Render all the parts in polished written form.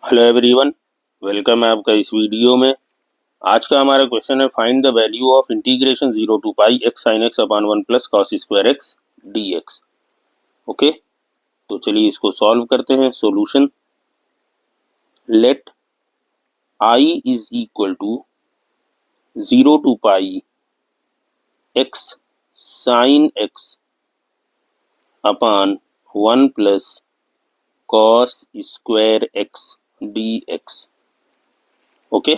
Hello everyone, welcome है आपका इस वीडियो में। आज का हमारा क्वेश्चन है find the value of integration 0 to pi x sine x upon 1 plus cos square x D x. Okay, तो चलिए इसको सॉल्व करते हैं। Solution, let i is equal to 0 to pi x sine x upon 1 plus cos square x D x. Okay,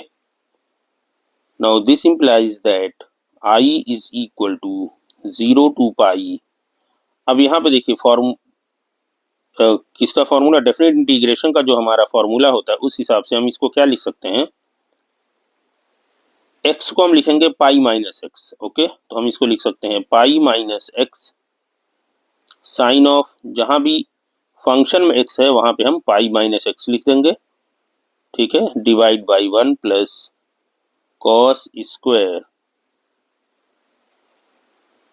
now this implies that I is equal to 0 to pi। अब यहाँ पे देखिए किसका फॉर्मूला, डेफिनेट इंटीग्रेशन का जो हमारा formula होता है उस हिसाब से हम इसको क्या लिख सकते हैं, x को हम लिखेंगे पाई माइनस एक्स। ओके, तो हम इसको लिख सकते हैं pi minus x sine of, जहां भी फंक्शन में x है वहां पे हम पाई माइनस एक्स लिख देंगे। ठीक है, divide by 1 plus cos square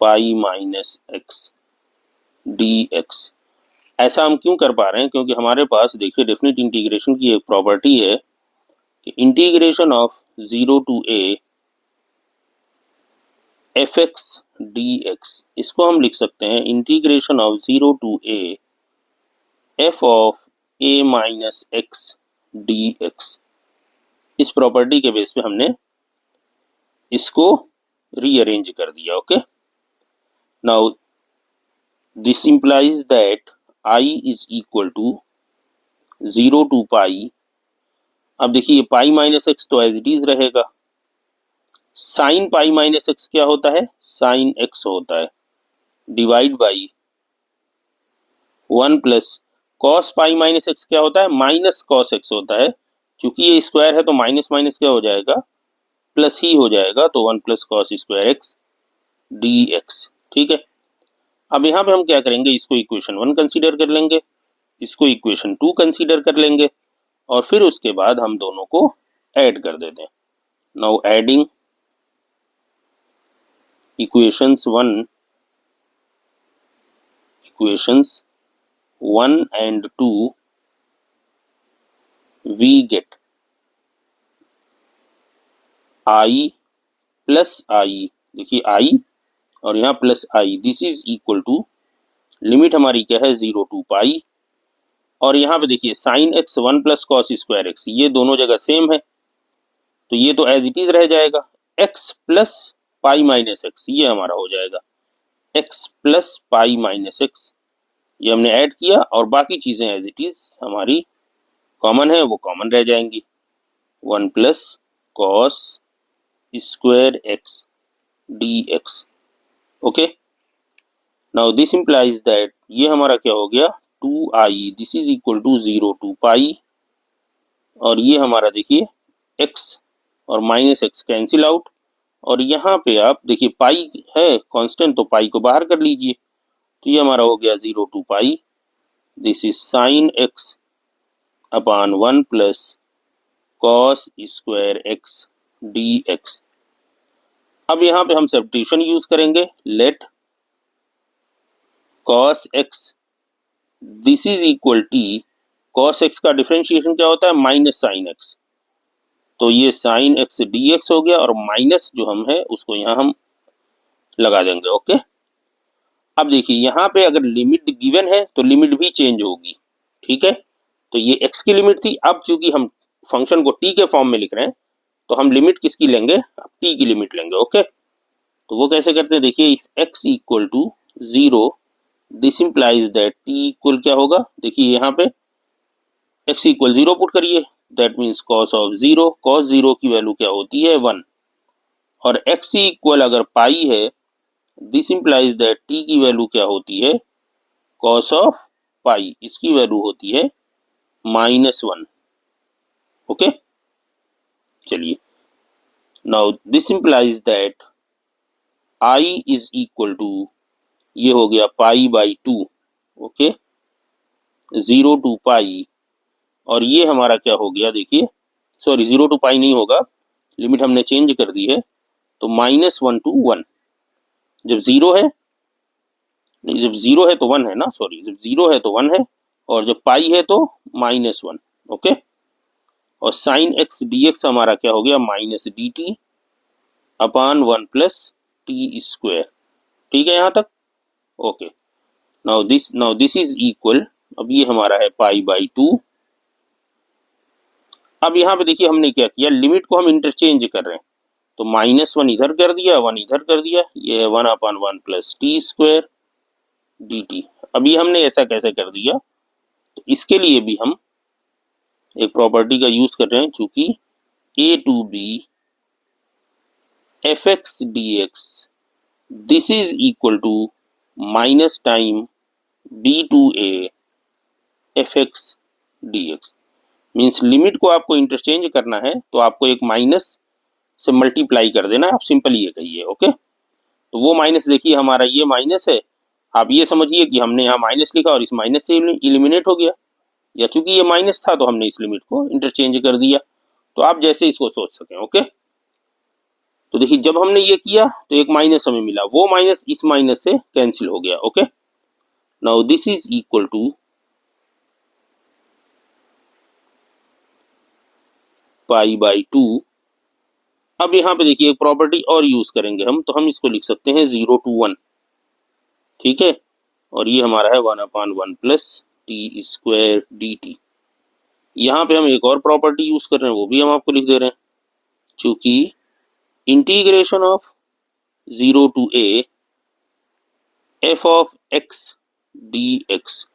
pi minus X D x. ऐसा हम क्यों कर पा रहे हैं, क्योंकि हमारे पास देखिए डेफिनेट इंटीग्रेशन की एक प्रॉपर्टी है कि integration of 0 to a F x D X, इसको हम लिख सकते हैं integration of 0 to a F of a minus X D X. इस प्रॉपर्टी के बेस पे हमने इसको रीअरेंज कर दिया। Okay, now this implies that I is equal to 0 to pi. अब देखिए पाई माइनस एक्स तो एज इट इज रहेगा, साइन पाई माइनस एक्स क्या होता है, साइन एक्स होता है, divide by 1 plus cos pi minus X क्या होता है, माइनस कॉस एक्स होता है। क्योंकि ये स्क्वायर है तो माइनस माइनस क्या हो जाएगा, प्लस ही हो जाएगा, तो 1 plus cos square x D x. ठीक है, अब यहाँ पे हम क्या करेंगे, इसको इक्वेशन 1 कंसीडर कर लेंगे, इसको इक्वेशन 2 कंसीडर कर लेंगे, और फिर उसके बाद हम दोनों को ऐड कर देते हैं। Now adding equations 1 and 2, we get I plus I, देखिए I और यहाँ plus I, this is equal to, limit हमारी क्या है 0 टू पाई, और यहाँ पे देखिए sine x 1 plus cos square x, ये दोनों जगह सेम है तो ये तो एज इट इज रह जाएगा। X plus pi minus X, ये हमारा हो जाएगा X plus pi minus X, ये हमने ऐड किया, और बाकी चीजें एज इट इज हमारी कॉमन है, वो कॉमन रह जाएंगी। 1 plus cos square x D x. Okay, now this implies that ये हमारा क्या हो गया 2i, this is equal to 0 to pi, और ये हमारा देखिए x और माइनस एक्स कैंसिल आउट, और यहाँ पे आप देखिए पाई है कांस्टेंट तो पाई को बाहर कर लीजिए, तो ये हमारा हो गया 0 to pi, this is sine x upon 1 plus cos square x D x. अब यहाँ पे हम सब्स्टिट्यूशन यूज करेंगे, let cos x this is equal t, cos x का डिफरेंशिएशन क्या होता है, माइनस साइन एक्स, तो ये साइन एक्स डी एक्स हो गया, और माइनस जो हम है उसको यहाँ हम लगा देंगे। ओके, अब देखिए यहाँ पे अगर लिमिट गिवन है तो लिमिट भी चेंज होगी। ठीक है, तो ये x की लिमिट थी, अब चूंकि हम फंक्शन को t के फॉर्म में लिख रहे हैं तो हम लिमिट किसकी लेंगे, अब t की लिमिट लेंगे। ओके, तो वो कैसे करते हैं, देखिए x equal to 0, this implies that t equal क्या होगा, देखिए यहाँ पे x इक्वल 0 पुट करिए, that means cos of 0, cos 0 की वैल्यू क्या होती है 1, और x इक्वल अगर पाई है, दिस इंप्लाइज दैट t की वैल्यू क्या होती है, कॉस ऑफ पाई, इसकी वैल्यू होती है -1। ओके, चलिए, now this implies that i is equal to, ये हो गया pi by 2। Okay, 0 to pi, और ये हमारा क्या हो गया, देखिए सॉरी 0 टू पाई नहीं होगा, लिमिट हमने चेंज कर दी है, तो -1 टू 1। जब 0 है, नहीं जब 0 है तो 1 है ना, सॉरी जब 0 है तो 1 है, और जब पाई है तो -1। ओके, और साइन एक्स डी एक्स हमारा क्या हो गया, minus D T upon 1 plus T square. ठीक है यहाँ तक, okay. Now this is equal, अब ये हमारा है पाई बाई 2। अब यहाँ पे देखिए हमने क्या किया, लिमिट को हम इंटरचेंज कर रहे हैं, तो -1 इधर कर दिया, 1 इधर कर दिया, ये है 1 upon 1 plus T square D T. अब ये हमने ऐसा कैसे कर दिया, तो इसके लिए भी हम एक प्रॉपर्टी का यूज कर रहे हैं, चूंकि A to B F x D X this is equal to minus time B to A F x D X. Means limit को आपको इंटरचेंज करना है तो आपको एक माइनस से मल्टीप्लाई कर देना, आप सिंपल ये कहिए, ओके। तो वो माइनस देखिए हमारा ये माइनस है, आप ये समझिए कि हमने यहाँ माइनस लिखा और इस माइनस से इलिमिनेट हो गया, या चूंकि ये माइनस था तो हमने इस लिमिट को इंटरचेंज कर दिया। तो आप जैसे इसको सोच सकें, ओके। तो देखिए जब हमने ये किया तो एक माइनस हमें मिला, वो माइनस इस माइनस से कैंसिल हो गया, okay. Now this is equal to pi by 2। अब यहाँ पे देखिए एक प्रॉपर्टी और यूज करेंगे हम, तो हम इसको लिख सकते हैं 0 to 1, ठीक है। और ये हमारा है 1 upon 1 plus T square D T. यहाँ पे हम एक और प्रॉपर्टी यूज कर रहे हैं, वो भी हम आपको लिख दे रहे हैं, चूंकि integration of 0 to a f of x dx,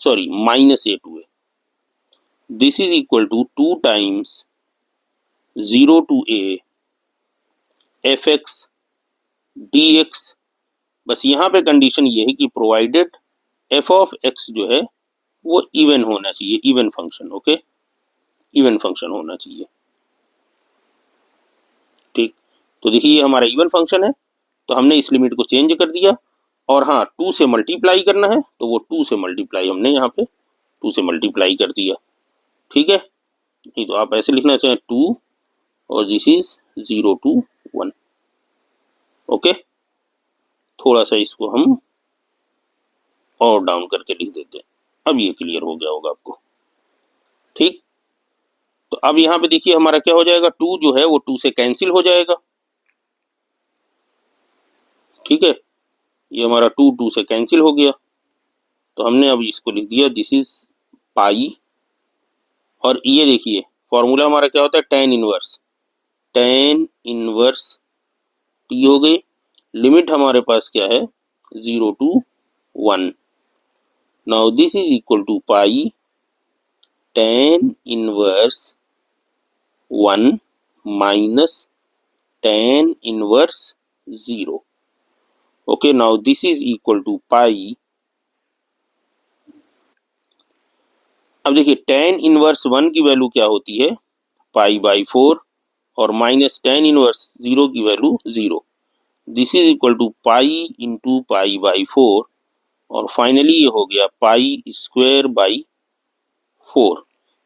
sorry minus a to a, this is equal to 2 times 0 to a F x D x. बस यहाँ पे कंडीशन ये है कि प्रोवाइडेड एफ ऑफ एक्स जो है वो इवन होना चाहिए, even function, okay, even function होना चाहिए, ठीक। तो देखिए ये हमारा इवन फंक्शन है, तो हमने इस लिमिट को चेंज कर दिया, और हाँ 2 से मल्टीप्लाई करना है तो वो 2 से मल्टीप्लाई हमने यहाँ पे 2 से मल्टीप्लाई कर दिया, ठीक है। नहीं तो आप ऐसे लिखना चाहें 2 और दिस इज 0 to 1, ओके। थोड़ा सा इसको हम और डाउन करके लिख देते हैं, अब ये क्लियर हो गया होगा आपको, ठीक। तो अब यहाँ पे देखिए हमारा क्या हो जाएगा, 2 जो है वो 2 से कैंसिल हो जाएगा, ठीक है। ये हमारा 2 से कैंसिल हो गया, तो हमने अब इसको लिख दिया दिस इज पाई, और ये देखिए फॉर्मूला हमारा क्या होता है, tan इनवर्स टी हो गई। लिमिट हमारे पास क्या है, 0 to 1। Now this is equal to pi tan inverse 1 minus tan inverse 0, okay. Now this is equal to pi, अब देखिए tan इनवर्स 1 की वैल्यू क्या होती है, पाई बाई 4, और माइनस tan इनवर्स 0 की value 0। This is equal to pi into pi by 4, और finally ये हो गया पाई स्क्वायर बाई 4।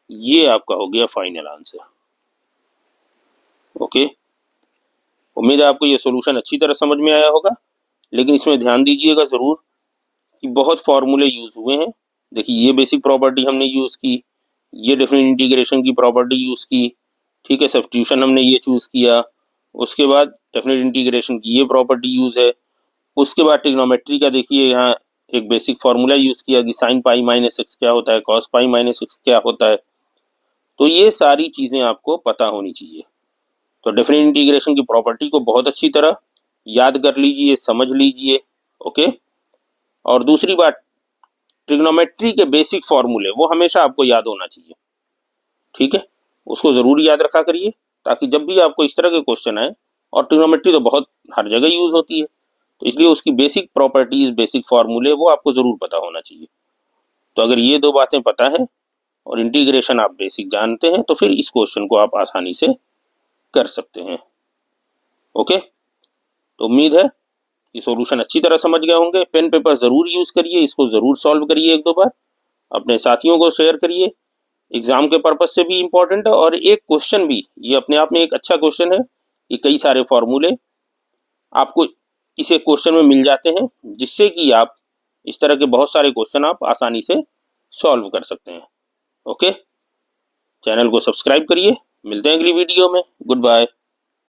ये आपका हो गया फाइनल आंसर, ओके। उम्मीद है आपको ये सॉल्यूशन अच्छी तरह समझ में आया होगा, लेकिन इसमें ध्यान दीजिएगा ज़रूर कि बहुत फार्मूले यूज़ हुए हैं। देखिए ये बेसिक प्रॉपर्टी हमने यूज़ की, ये डेफिनेट इंटीग्रेशन की प्रॉपर्टी यूज़ की, ठीक है। सब्स्टिट्यूशन हमने ये चूज़ किया, उसके बाद डेफिनेट इंटीग्रेशन की ये प्रॉपर्टी यूज़ है, उसके बाद ट्रिग्नोमेट्री का देखिए यहाँ एक बेसिक फार्मूला यूज़ किया कि साइन पाई माइनस एक्स क्या होता है, कॉस पाई माइनस एक्स क्या होता है। तो ये सारी चीज़ें आपको पता होनी चाहिए। तो डेफिनेट इंटीग्रेशन की प्रॉपर्टी को बहुत अच्छी तरह याद कर लीजिए, समझ लीजिए, ओके। और दूसरी बात, ट्रिग्नोमेट्री के बेसिक फॉर्मूले वो हमेशा आपको याद होना चाहिए, ठीक है। उसको ज़रूर याद रखा करिए, ताकि जब भी आपको इस तरह के क्वेश्चन आए, और ट्रिग्नोमेट्री तो बहुत हर जगह यूज़ होती है, तो इसलिए उसकी बेसिक प्रॉपर्टीज़, बेसिक फॉर्मूले वो आपको ज़रूर पता होना चाहिए। तो अगर ये 2 बातें पता है और इंटीग्रेशन आप बेसिक जानते हैं, तो फिर इस क्वेश्चन को आप आसानी से कर सकते हैं, ओके। तो उम्मीद है ये सॉल्यूशन अच्छी तरह समझ गए होंगे। पेन पेपर ज़रूर यूज़ करिए, इसको ज़रूर सॉल्व करिए 1-2 बार, अपने साथियों को शेयर करिए, एग्ज़ाम के पर्पज से भी इम्पोर्टेंट है। और एक क्वेश्चन भी, ये अपने आप में एक अच्छा क्वेश्चन है, ये कई सारे फॉर्मूले आपको इस एक क्वेश्चन में मिल जाते हैं, जिससे कि आप इस तरह के बहुत सारे क्वेश्चन आप आसानी से सॉल्व कर सकते हैं, ओके। चैनल को सब्सक्राइब करिए। मिलते हैं अगली वीडियो में। Good bye.